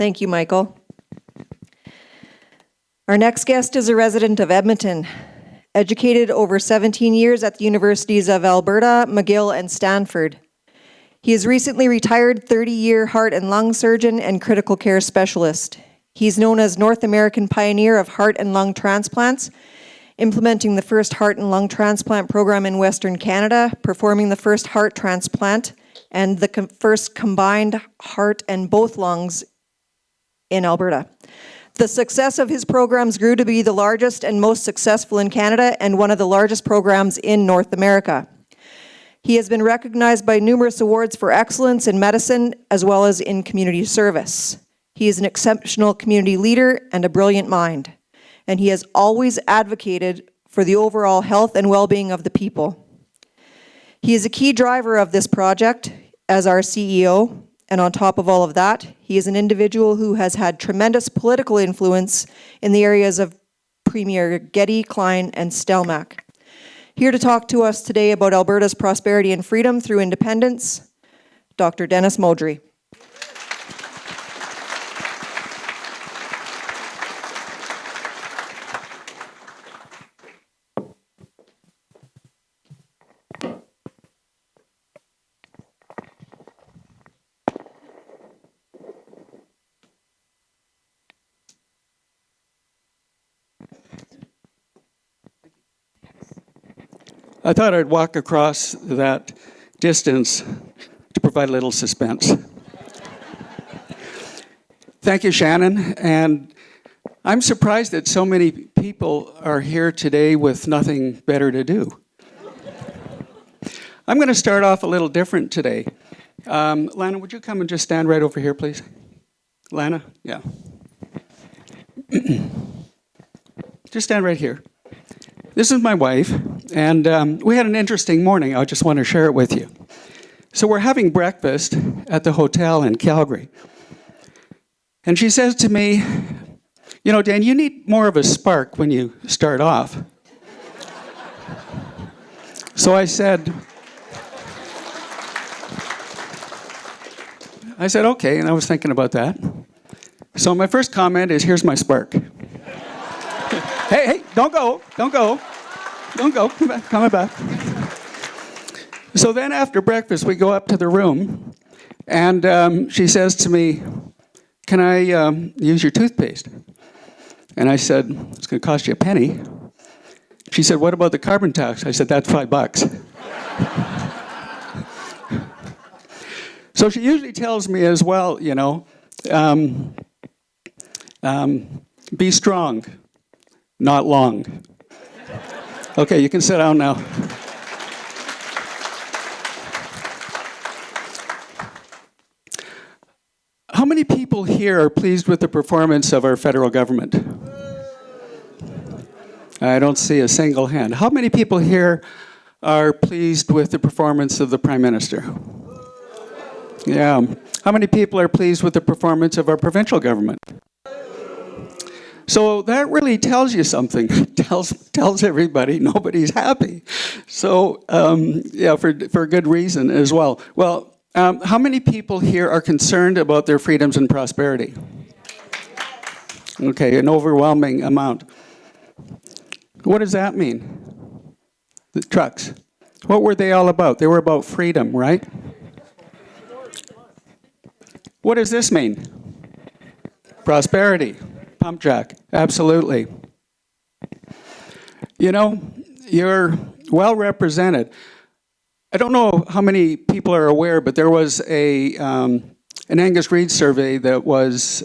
Thank you, Michael. Our next guest is a resident of Edmonton. Educated over 17 years at the universities of Alberta, McGill, and Stanford. He is recently retired 30-year heart and lung surgeon and critical care specialist. He's known as North American pioneer of heart and lung transplants, implementing the first heart and lung transplant program in Western Canada, performing the first heart transplant, and the first combined heart and both lungs in Alberta. The success of his programs grew to be the largest and most successful in Canada and one of the largest programs in North America. He has been recognized by numerous awards for excellence in medicine as well as in community service. He is an exceptional community leader and a brilliant mind, and he has always advocated for the overall health and well-being of the people. He is a key driver of this project as our CEO, and on top of all of that, he is an individual who has had tremendous political influence in the areas of Premier Getty, Klein, and Stelmach. Here to talk to us today about Alberta's prosperity and freedom through independence, Dr. Dennis Modry. I thought I'd walk across that distance to provide a little suspense. Thank you, Shannon. And I'm surprised that so many people are here today with nothing better to do. I'm going to start off a little different today. Lana, would you come and just stand right over here, please? Lana? Yeah. Just stand right here. This is my wife, and we had an interesting morning. I just want to share it with you. So we're having breakfast at the hotel in Calgary. And she says to me, you know, Dan, you need more of a spark when you start off. So I said, okay, and I was thinking about that. So my first comment is, here's my spark. Hey, don't go, come back. So then after breakfast, we go up to the room, and she says to me, can I use your toothpaste? And I said, it's going to cost you a penny. She said, what about the carbon tax? I said, that's $5. So she usually tells me as well, you know, be strong, not long. Okay, you can sit down now. How many people here are pleased with the performance of our federal government? I don't see a single hand. How many people here are pleased with the performance of the Prime Minister? Yeah. How many people are pleased with the performance of our provincial government? So that really tells you something. tells everybody nobody's happy. So yeah, for good reason as well. Well, how many people here are concerned about their freedoms and prosperity? Okay, an overwhelming amount. What does that mean? The trucks. What were they all about? They were about freedom, right? What does this mean? Prosperity. Pump jack. Absolutely. You know, you're well represented. I don't know how many people are aware, but there was an Angus Reid survey that was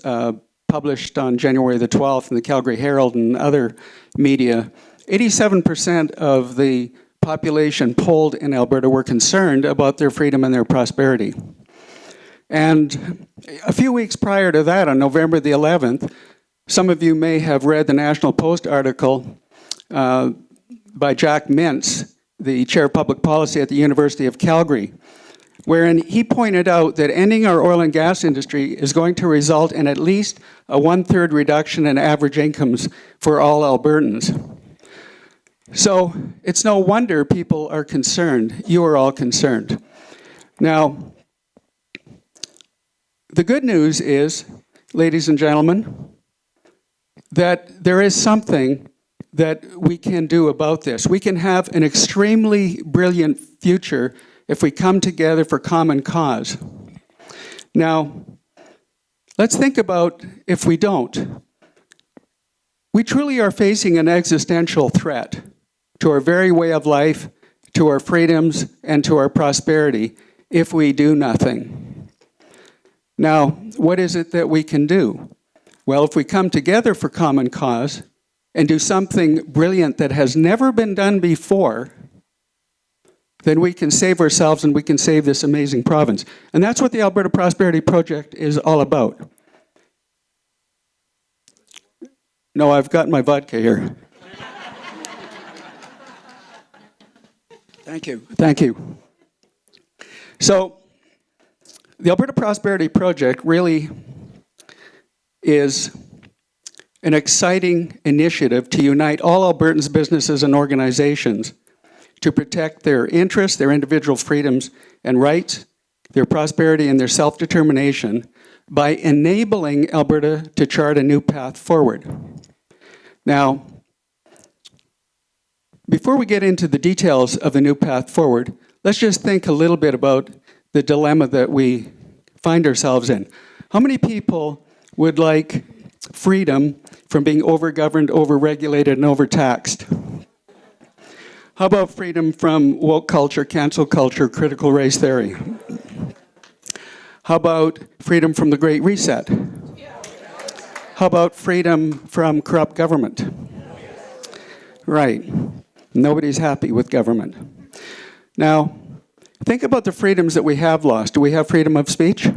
published on January the 12th in the Calgary Herald and other media. 87% of the population polled in Alberta were concerned about their freedom and their prosperity. And a few weeks prior to that, on November the 11th, some of you may have read the National Post article by Jack Mintz, the chair of public policy at the University of Calgary, wherein he pointed out that ending our oil and gas industry is going to result in at least a 1/3 reduction in average incomes for all Albertans. So it's no wonder people are concerned. You are all concerned. Now, the good news is ladies and gentlemen, that there is something that we can do about this. We can have an extremely brilliant future if we come together for common cause. Now, let's think about if we don't. We truly are facing an existential threat to our very way of life, to our freedoms, and to our prosperity if we do nothing. Now, what is it that we can do? Well, if we come together for common cause and do something brilliant that has never been done before, then we can save ourselves and we can save this amazing province. And that's what the Alberta Prosperity Project is all about. No, I've got my vodka here. Thank you. Thank you. So, the Alberta Prosperity Project really is an exciting initiative to unite all Albertans, businesses, and organizations to protect their interests, their individual freedoms and rights, their prosperity, and their self-determination by enabling Alberta to chart a new path forward. Now, before we get into the details of the new path forward, let's just think a little bit about the dilemma that we find ourselves in. How many people would like freedom from being overgoverned, overregulated, and overtaxed? How about freedom from woke culture, cancel culture, critical race theory? How about freedom from the Great Reset? How about freedom from corrupt government? Right. Nobody's happy with government. Now, think about the freedoms that we have lost. Do we have freedom of speech?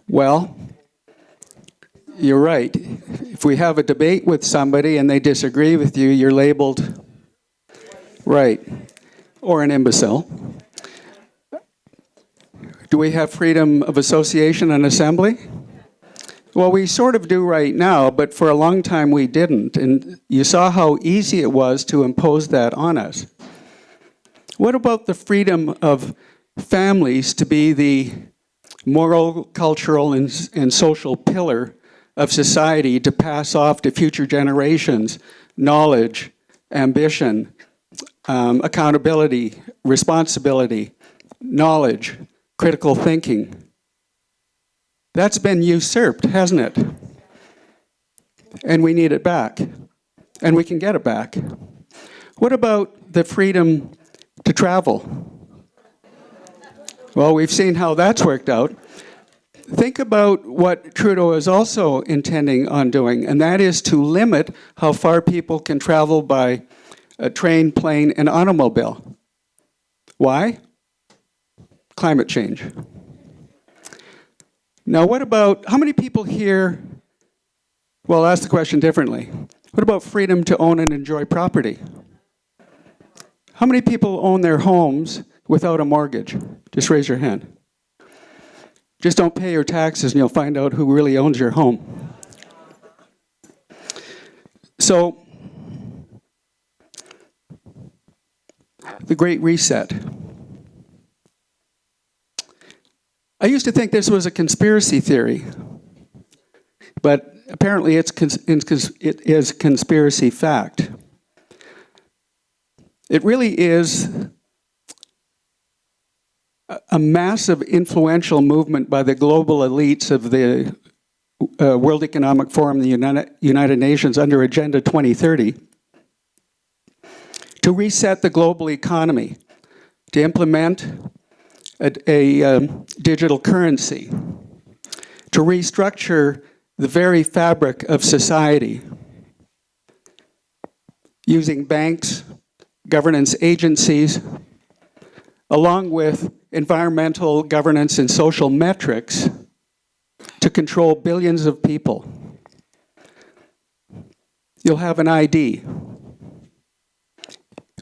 Well, you're right. If we have a debate with somebody and they disagree with you, you're labeled right, or an imbecile. Do we have freedom of association and assembly? Well, we sort of do right now, but for a long time we didn't. And you saw how easy it was to impose that on us. What about the freedom of families to be the moral, cultural, and social pillar of society to pass off to future generations knowledge, ambition, accountability, responsibility, knowledge, critical thinking? That's been usurped, hasn't it? And we need it back. And we can get it back. What about the freedom to travel? Well, we've seen how that's worked out. Think about what Trudeau is also intending on doing, and that is to limit how far people can travel by a train, plane, and automobile. Why? Climate change. Now, what about, how many people here, well, I'll ask the question differently. What about freedom to own and enjoy property? How many people own their homes without a mortgage? Just raise your hand. Just don't pay your taxes and you'll find out who really owns your home. So, the Great Reset. I used to think this was a conspiracy theory, but apparently it is conspiracy fact. It really is a massive influential movement by the global elites of the World Economic Forum, the United Nations, under Agenda 2030, to reset the global economy, to implement a digital currency, to restructure the very fabric of society using banks, governance agencies, along with environmental governance and social metrics to control billions of people. You'll have an ID.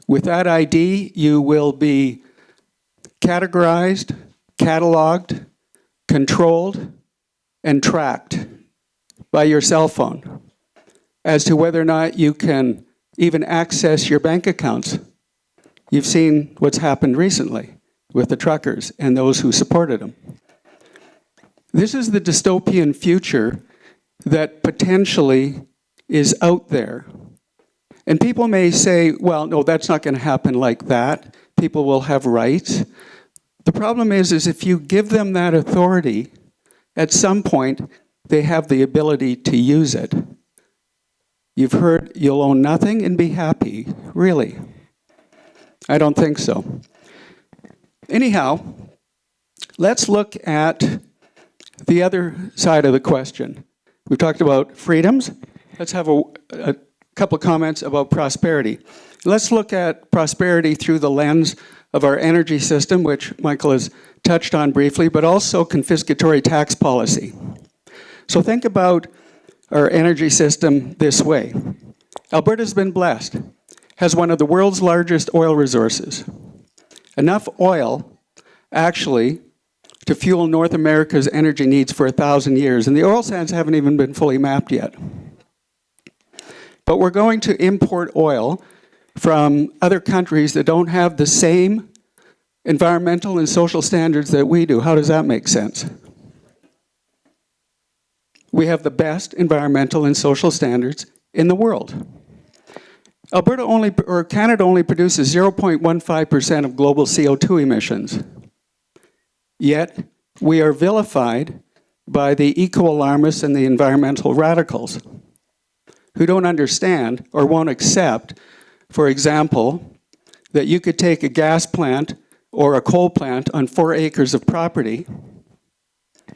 With that ID, you will be categorized, cataloged, controlled, and tracked by your cell phone as to whether or not you can even access your bank accounts. You've seen what's happened recently with the truckers and those who supported them. This is the dystopian future that potentially is out there. And people may say, well, no, that's not going to happen like that. People will have rights. The problem is if you give them that authority, at some point, they have the ability to use it. You've heard you'll own nothing and be happy. Really? I don't think so. Anyhow, let's look at the other side of the question. We've talked about freedoms. Let's have a couple of comments about prosperity. Let's look at prosperity through the lens of our energy system, which Michael has touched on briefly, but also confiscatory tax policy. So think about our energy system this way. Alberta's been blessed, has one of the world's largest oil resources. Enough oil, actually, to fuel North America's energy needs for 1,000 years. And the oil sands haven't even been fully mapped yet. But we're going to import oil from other countries that don't have the same environmental and social standards that we do. How does that make sense? We have the best environmental and social standards in the world. Canada only produces 0.15% of global CO2 emissions. Yet, we are vilified by the eco-alarmists and the environmental radicals who don't understand or won't accept, for example, that you could take a gas plant or a coal plant on 4 acres of property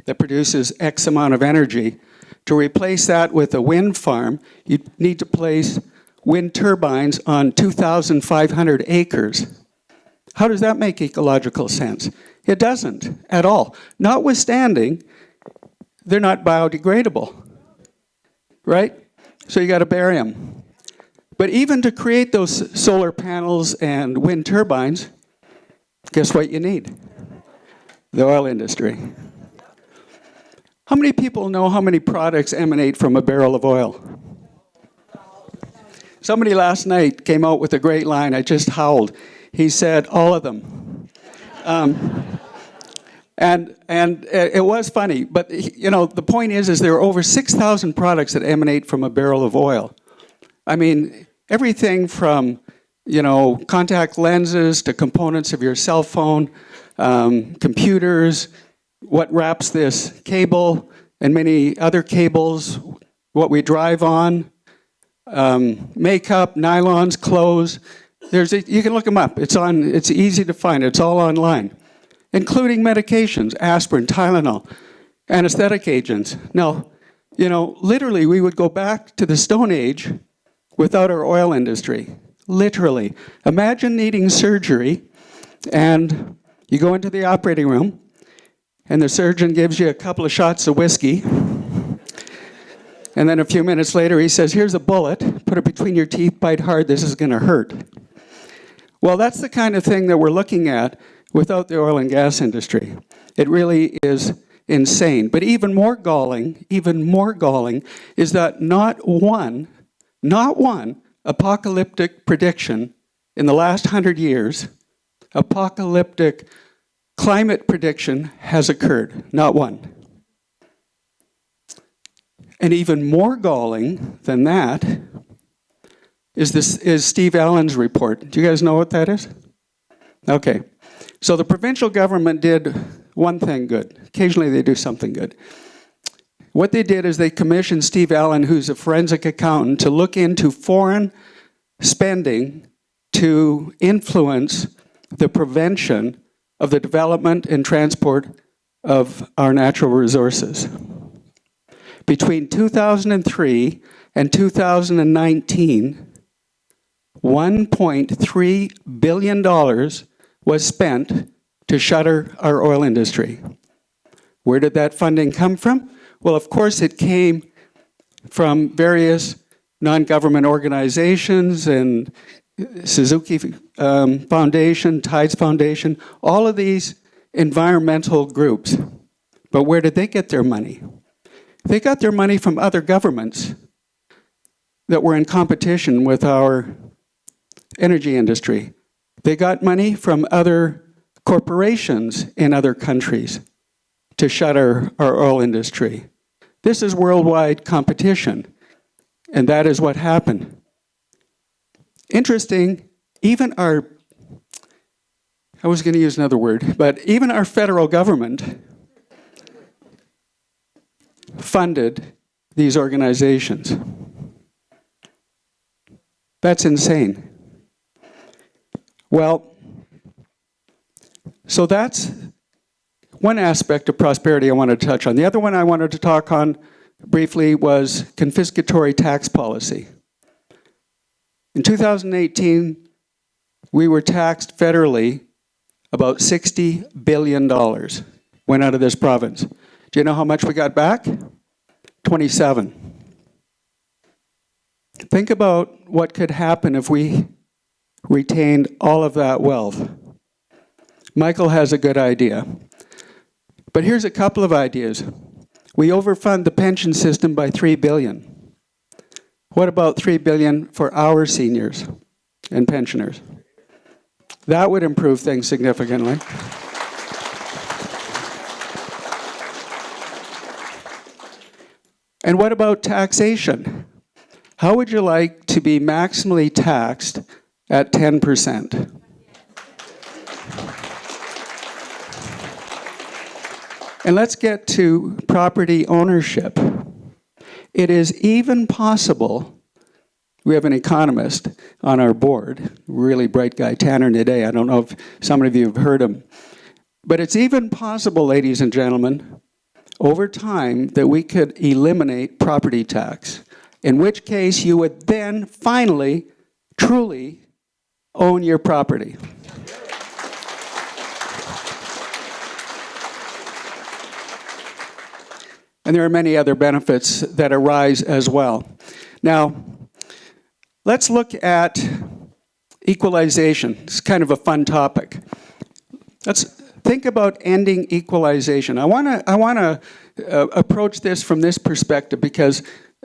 that produces X amount of energy. To replace that with a wind farm, you need to place wind turbines on 2,500 acres. How does that make ecological sense? It doesn't at all. Notwithstanding, they're not biodegradable, right? So you got to bury them. But even to create those solar panels and wind turbines, guess what you need? The oil industry. How many people know how many products emanate from a barrel of oil? Somebody last night came out with a great line. I just howled. He said, all of them. And it was funny, but you know, the point is there are over 6,000 products that emanate from a barrel of oil. I mean, everything from, you know, contact lenses to components of your cell phone, computers, what wraps this cable and many other cables, what we drive on, makeup, nylons, clothes. You can look them up. It's easy to find. It's all online, including medications, aspirin, Tylenol, anesthetic agents. Now, you know, literally, we would go back to the Stone Age without our oil industry. Literally. Imagine needing surgery, and you go into the operating room, and the surgeon gives you a couple of shots of whiskey, and then a few minutes later, he says, here's a bullet, put it between your teeth, bite hard, this is going to hurt. Well, that's the kind of thing that we're looking at without the oil and gas industry. It really is insane. But even more galling is that not one apocalyptic prediction in the last 100 years, apocalyptic climate prediction has occurred. Not one. And even more galling than that is Steve Allen's report. Do you guys know what that is? Okay. So the provincial government did one thing good. Occasionally they do something good. What they did is they commissioned Steve Allen, who's a forensic accountant, to look into foreign spending to influence the prevention of the development and transport of our natural resources. Between 2003 and 2019, $1.3 billion was spent to shutter our oil industry. Where did that funding come from? Well, of course, it came from various non-government organizations and Suzuki Foundation, Tides Foundation, all of these environmental groups. But where did they get their money? They got their money from other governments that were in competition with our energy industry. They got money from other corporations in other countries to shut our oil industry. This is worldwide competition, and that is what happened. Interesting, even our, I was going to use another word, but even our federal government funded these organizations. That's insane. Well, so that's one aspect of prosperity I wanted to touch on. The other one I wanted to talk on briefly was confiscatory tax policy. In 2018, we were taxed federally about $60 billion went out of this province. Do you know how much we got back? 27. Think about what could happen if we retained all of that wealth. Michael has a good idea. But here's a couple of ideas. We overfund the pension system by $3 billion. What about $3 billion for our seniors and pensioners? That would improve things significantly. And what about taxation? How would you like to be maximally taxed at 10%? And let's get to property ownership. It is even possible, we have an economist on our board, really bright guy, Tanner Naday. I don't know if some of you have heard him. But it's even possible, ladies and gentlemen, over time that we could eliminate property tax, in which case you would then finally, truly own your property. And there are many other benefits that arise as well. Now, let's look at equalization. It's kind of a fun topic. Let's think about ending equalization. I want to approach this from this perspective because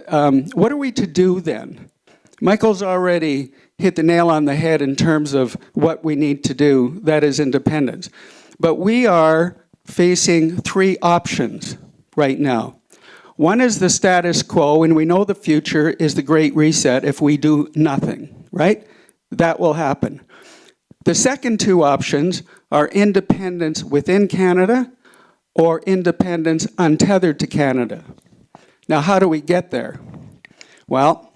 what are we to do then? Michael's already hit the nail on the head in terms of what we need to do, that is independence. But we are facing three options right now. One is the status quo, and we know the future is the Great Reset if we do nothing, right? That will happen. The second two options are independence within Canada or independence untethered to Canada. Now, how do we get there? Well,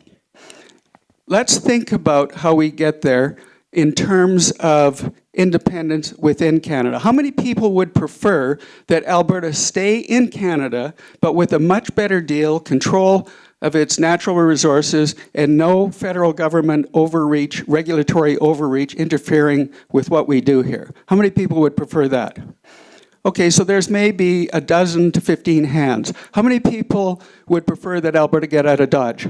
let's think about how we get there in terms of independence within Canada. How many people would prefer that Alberta stay in Canada, but with a much better deal, control of its natural resources, and no federal government overreach, regulatory overreach, interfering with what we do here? How many people would prefer that? Okay, so there's maybe a dozen to 15 hands. How many people would prefer that Alberta get out of Dodge?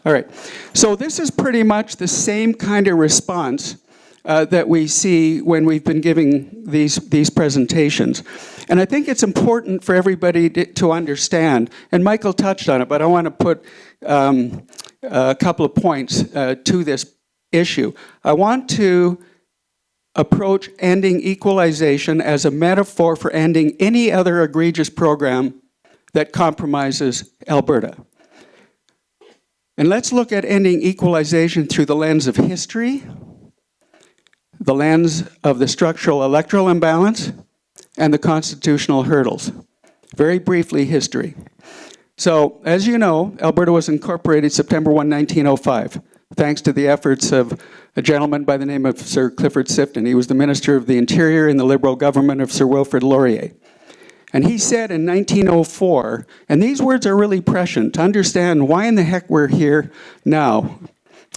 All right, so this is pretty much the same kind of response that we see when we've been giving these presentations. And I think it's important for everybody to understand, and Michael touched on it, but I want to put a couple of points to this issue. I want to approach ending equalization as a metaphor for ending any other egregious program that compromises Alberta. And let's look at ending equalization through the lens of history, the lens of the structural electoral imbalance, and the constitutional hurdles. Very briefly, history. So, as you know, Alberta was incorporated September 1, 1905, thanks to the efforts of a gentleman by the name of Sir Clifford Sifton. He was the Minister of the Interior in the Liberal government of Sir Wilfrid Laurier. And he said in 1904, and these words are really prescient to understand why in the heck we're here now,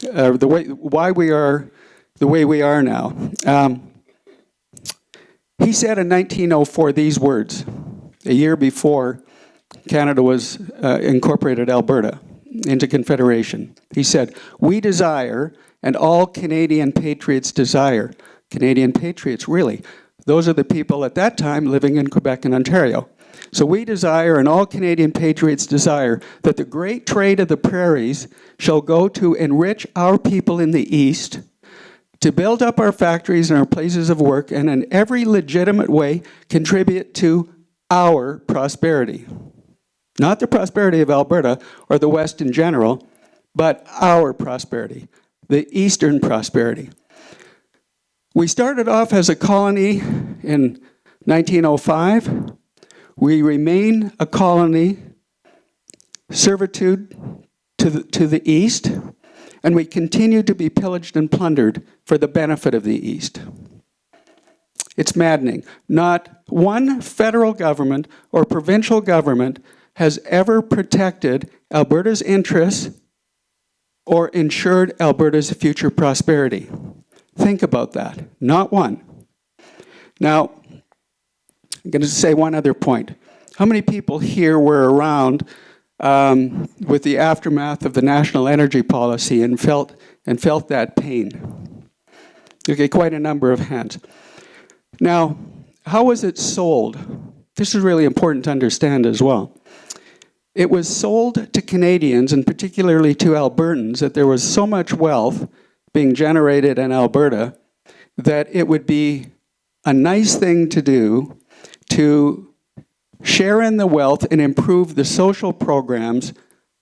why we are the way we are now. He said in 1904 these words, a year before Canada was incorporated Alberta into Confederation. He said, "We desire, and all Canadian patriots desire." Canadian patriots, really. Those are the people at that time living in Quebec and Ontario. So we desire, and all Canadian patriots desire, that the great trade of the prairies shall go to enrich our people in the East, to build up our factories and our places of work, and in every legitimate way contribute to our prosperity. Not the prosperity of Alberta or the West in general, but our prosperity, the Eastern prosperity. We started off as a colony in 1905. We remain a colony, servitude to the East, and we continue to be pillaged and plundered for the benefit of the East. It's maddening. Not one federal government or provincial government has ever protected Alberta's interests or ensured Alberta's future prosperity. Think about that. Not one. Now, I'm going to say one other point. How many people here were around with the aftermath of the national energy policy and felt that pain? Okay, quite a number of hands. Now, how was it sold? This is really important to understand as well. It was sold to Canadians, and particularly to Albertans, that there was so much wealth being generated in Alberta that it would be a nice thing to do to share in the wealth and improve the social programs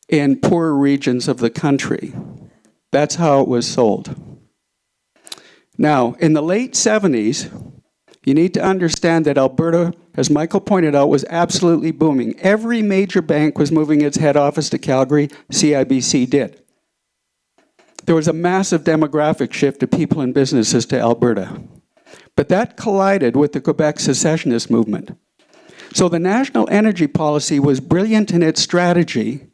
in poorer regions of the country. That's how it was sold. Now, in the late 70s, you need to understand that Alberta, as Michael pointed out, was absolutely booming. Every major bank was moving its head office to Calgary. CIBC did. There was a massive demographic shift of people and businesses to Alberta. But that collided with the Quebec secessionist movement. So the national energy policy was brilliant in its strategy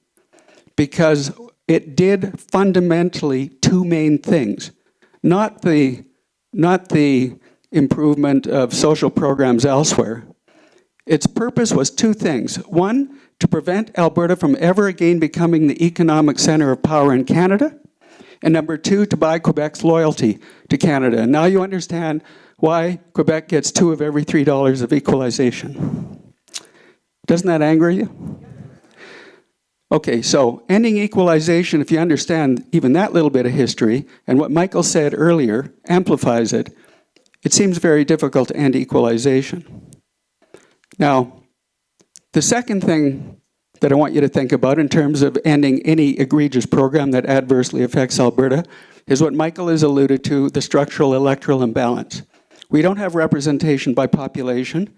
because it did fundamentally two main things. Not the improvement of social programs elsewhere. Its purpose was two things. One, to prevent Alberta from ever again becoming the economic center of power in Canada. And number two, to buy Quebec's loyalty to Canada. And now you understand why Quebec gets 2 of every $3 of equalization. Doesn't that anger you? Okay, so ending equalization, if you understand even that little bit of history, and what Michael said earlier amplifies it, it seems very difficult to end equalization. Now, the second thing that I want you to think about in terms of ending any egregious program that adversely affects Alberta is what Michael has alluded to, the structural electoral imbalance. We don't have representation by population,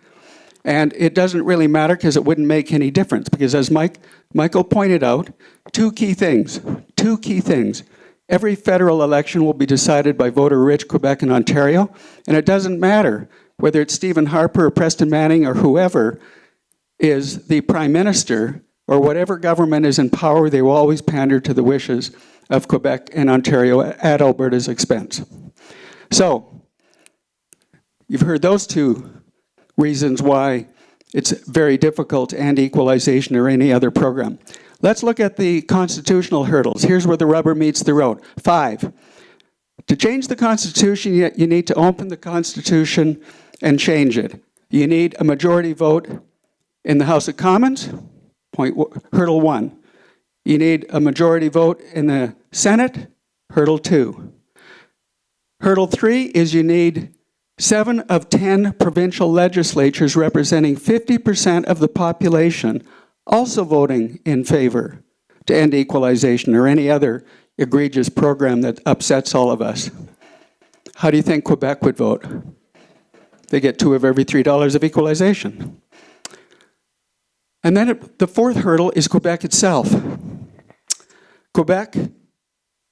and it doesn't really matter because it wouldn't make any difference, because as Michael pointed out, two key things. Every federal election will be decided by voter-rich Quebec and Ontario, and it doesn't matter whether it's Stephen Harper or Preston Manning or whoever is the Prime Minister or whatever government is in power, they will always pander to the wishes of Quebec and Ontario at Alberta's expense. So, you've heard those two reasons why it's very difficult to end equalization or any other program. Let's look at the constitutional hurdles. Here's where the rubber meets the road. 5, to change the Constitution, you need to open the Constitution and change it. You need a majority vote in the House of Commons, hurdle 1. You need a majority vote in the Senate, hurdle 2. Hurdle 3 is you need 7 of 10 provincial legislatures representing 50% of the population also voting in favor to end equalization or any other egregious program that upsets all of us. How do you think Quebec would vote? They get 2 of every $3 of equalization. And then the 4th hurdle is Quebec itself. Quebec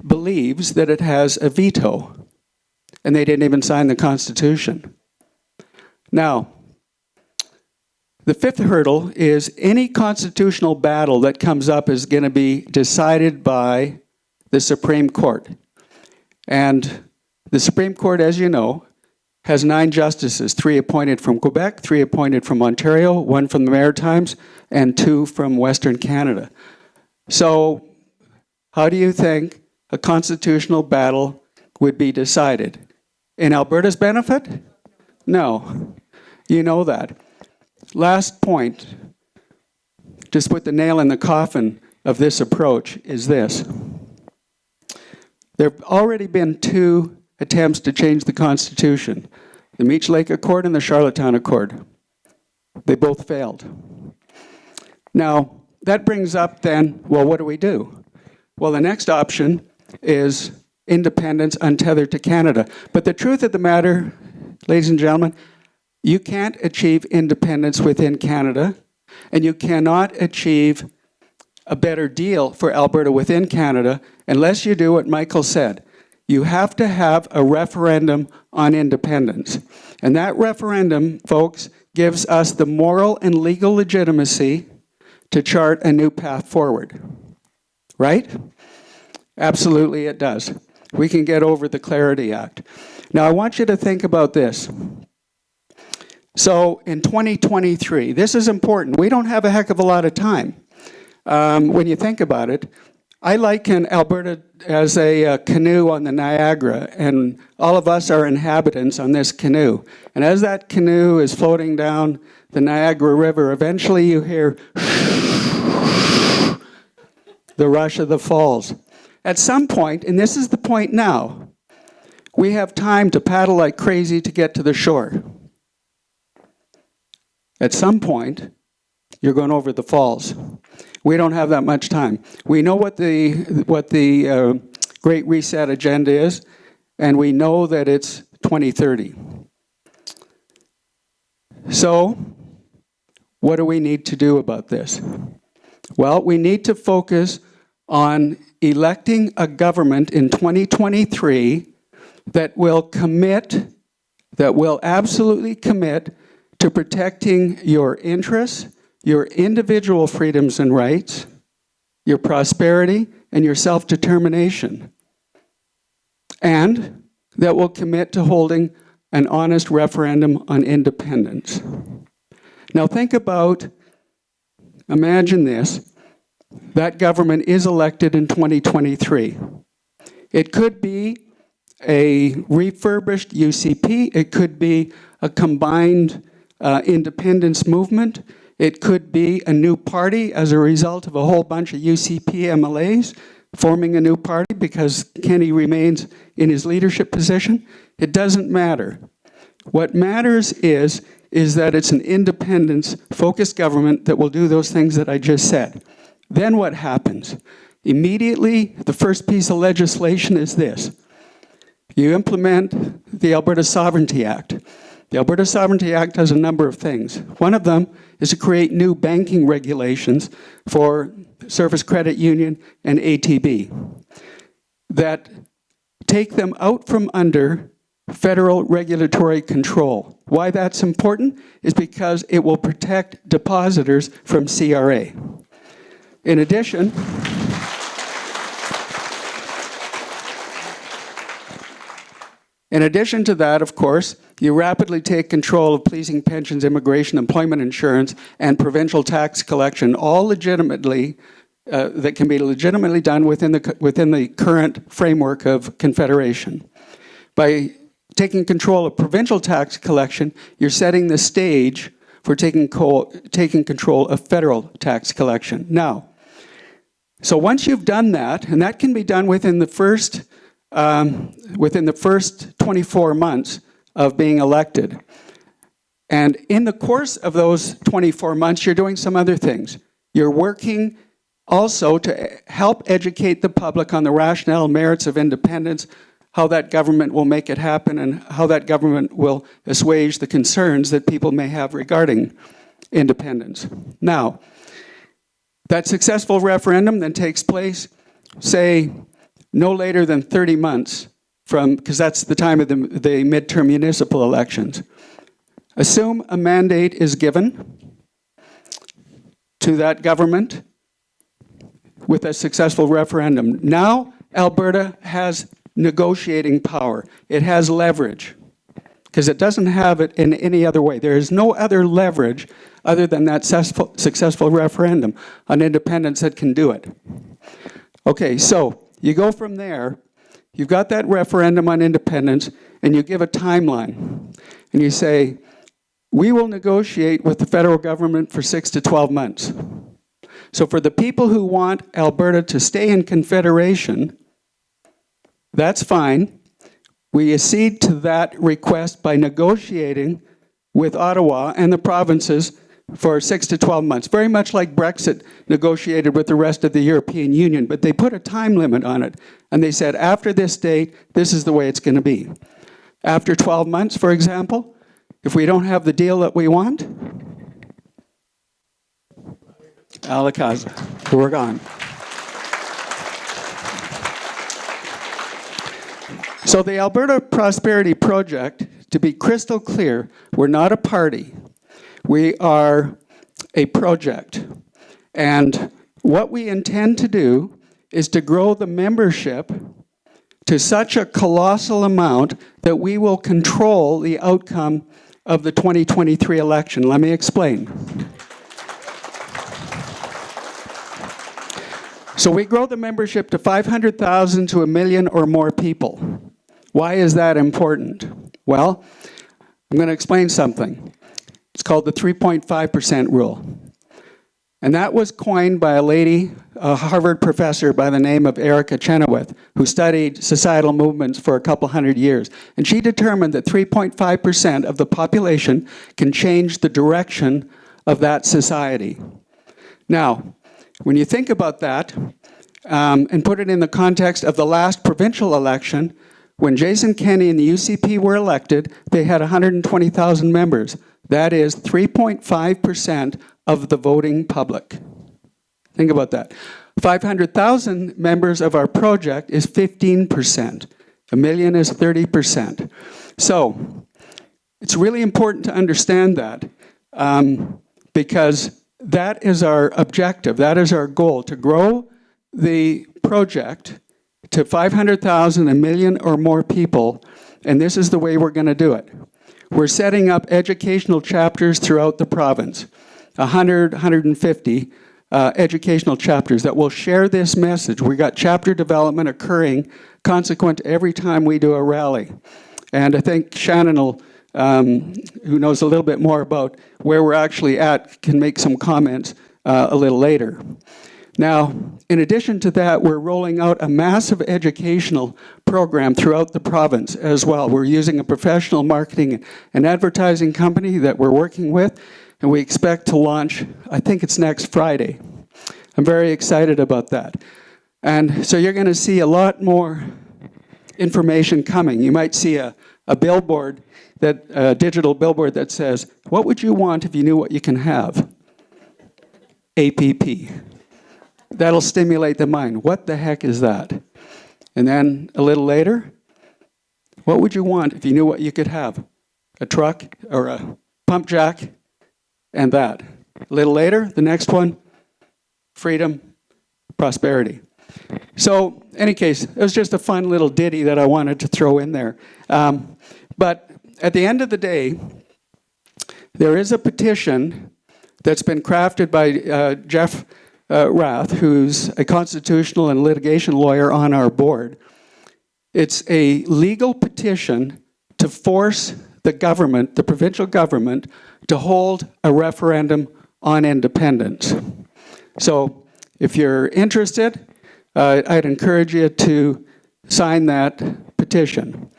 believes that it has a veto, and they didn't even sign the Constitution. Now, the 5th hurdle is any constitutional battle that comes up is going to be decided by the Supreme Court. And the Supreme Court, as you know, has 9 justices, 3 appointed from Quebec, 3 appointed from Ontario, 1 from the Maritimes, and 2 from Western Canada. So, how do you think a constitutional battle would be decided? In Alberta's benefit? No. You know that. Last point, just put the nail in the coffin of this approach, is this. There have already been 2 attempts to change the Constitution, the Meech Lake Accord and the Charlottetown Accord. They both failed. Now, that brings up then, well, what do we do? Well, the next option is independence untethered to Canada. But the truth of the matter, ladies and gentlemen, you can't achieve independence within Canada, and you cannot achieve a better deal for Alberta within Canada unless you do what Michael said. You have to have a referendum on independence. And that referendum, folks, gives us the moral and legal legitimacy to chart a new path forward. Right? Absolutely it does. We can get over the Clarity Act. Now I want you to think about this. So in 2023, this is important. We don't have a heck of a lot of time. When you think about it, I liken Alberta as a canoe on the Niagara, and all of us are inhabitants on this canoe. And as that canoe is floating down the Niagara River, eventually you hear the rush of the falls. At some point, and this is the point now, we have time to paddle like crazy to get to the shore. At some point, you're going over the falls. We don't have that much time. We know what the Great Reset agenda is, and we know that it's 2030. So, what do we need to do about this? Well, we need to focus on electing a government in 2023 that will absolutely commit to protecting your interests, your individual freedoms and rights, your prosperity, and your self-determination. And that will commit to holding an honest referendum on independence. Now think about, imagine this, that government is elected in 2023. It could be a refurbished UCP, it could be a combined independence movement, it could be a new party as a result of a whole bunch of UCP MLAs forming a new party because Kenny remains in his leadership position. It doesn't matter. What matters is that it's an independence-focused government that will do those things that I just said. Then what happens? Immediately, the first piece of legislation is this. You implement the Alberta Sovereignty Act. The Alberta Sovereignty Act does a number of things. One of them is to create new banking regulations for Service Credit Union and ATB that take them out from under federal regulatory control. Why that's important is because it will protect depositors from CRA. In addition, to that, of course, you rapidly take control of policing, pensions, immigration, employment insurance, and provincial tax collection, all legitimately, that can be legitimately done within the current framework of Confederation. By taking control of provincial tax collection, you're setting the stage for taking control of federal tax collection. Now, so once you've done that, and that can be done within the first 24 months of being elected. And in the course of those 24 months, you're doing some other things. You're working also to help educate the public on the rationale and merits of independence, how that government will make it happen, and how that government will assuage the concerns that people may have regarding independence. Now, that successful referendum then takes place, say, no later than 30 months because that's the time of the midterm municipal elections. Assume a mandate is given to that government with a successful referendum. Now, Alberta has negotiating power. It has leverage because it doesn't have it in any other way. There is no other leverage other than that successful referendum on independence that can do it. Okay, so you go from there, you've got that referendum on independence, and you give a timeline. And you say, we will negotiate with the federal government for 6 to 12 months. So for the people who want Alberta to stay in Confederation, that's fine. We accede to that request by negotiating with Ottawa and the provinces for 6 to 12 months, very much like Brexit negotiated with the rest of the European Union, but they put a time limit on it, and they said, after this date, this is the way it's going to be. After 12 months, for example, if we don't have the deal that we want, a la casa, we're gone. So the Alberta Prosperity Project, to be crystal clear, we're not a party. We are a project. And what we intend to do is to grow the membership to such a colossal amount that we will control the outcome of the 2023 election. Let me explain. So we grow the membership to 500,000 to 1 million or more people. Why is that important? Well, I'm going to explain something. It's called the 3.5% rule. And that was coined by a lady, a Harvard professor by the name of Erica Chenoweth, who studied societal movements for a couple hundred years. And she determined that 3.5% of the population can change the direction of that society. Now, when you think about that, and put it in the context of the last provincial election, when Jason Kenney and the UCP were elected, they had 120,000 members. That is 3.5% of the voting public. Think about that. 500,000 members of our project is 15%. 1 million is 30%. So it's really important to understand that because that is our objective, that is our goal, to grow the project to 500,000, 1 million or more people, and this is the way we're going to do it. We're setting up educational chapters throughout the province, 100, 150 educational chapters that will share this message. We got chapter development occurring consequent every time we do a rally. And I think Shannon will, who knows a little bit more about where we're actually at, can make some comments a little later. Now, in addition to that, we're rolling out a massive educational program throughout the province as well. We're using a professional marketing and advertising company that we're working with, and we expect to launch, I think it's next Friday. I'm very excited about that. And so you're going to see a lot more information coming. You might see a billboard, a digital billboard that says, "What would you want if you knew what you can have?" APP. That'll stimulate the mind. What the heck is that? And then a little later, what would you want if you knew what you could have? A truck or a pump jack and that. A little later, the next one, freedom, prosperity. So, in any case, it was just a fun little ditty that I wanted to throw in there. But at the end of the day, there is a petition that's been crafted by Jeff Rath, who's a constitutional and litigation lawyer on our board. It's a legal petition to force the government, the provincial government, to hold a referendum on independence. So if you're interested, I'd encourage you to sign that petition.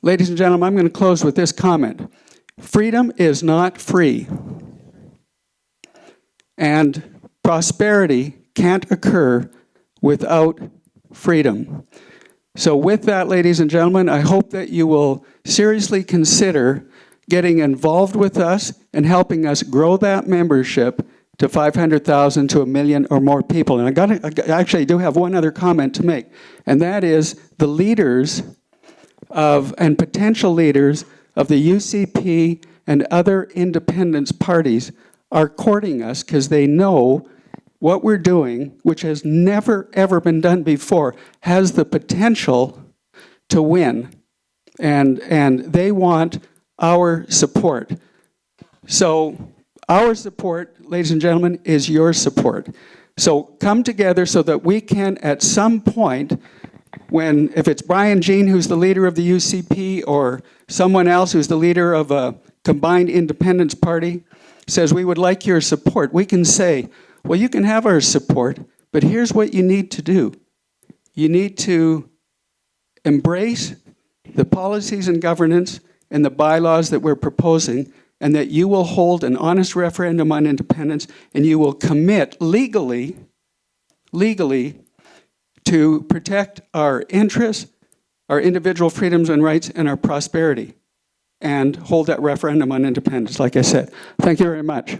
Ladies and gentlemen, I'm going to close with this comment. Freedom is not free. And prosperity can't occur without freedom. So with that, ladies and gentlemen, I hope that you will seriously consider getting involved with us and helping us grow that membership to 500,000 to 1 million or more people. And I actually do have one other comment to make, and that is the leaders and potential leaders of the UCP and other independence parties are courting us because they know what we're doing, which has never, ever been done before, has the potential to win. And they want our support. So our support, ladies and gentlemen, is your support. So come together so that we can, at some point, if it's Brian Jean, who's the leader of the UCP, or someone else who's the leader of a combined independence party, says we would like your support, we can say, well, you can have our support, but here's what you need to do. You need to embrace the policies and governance and the bylaws that we're proposing and that you will hold an honest referendum on independence, and you will commit legally to protect our interests, our individual freedoms and rights, and our prosperity, and hold that referendum on independence, like I said. Thank you very much.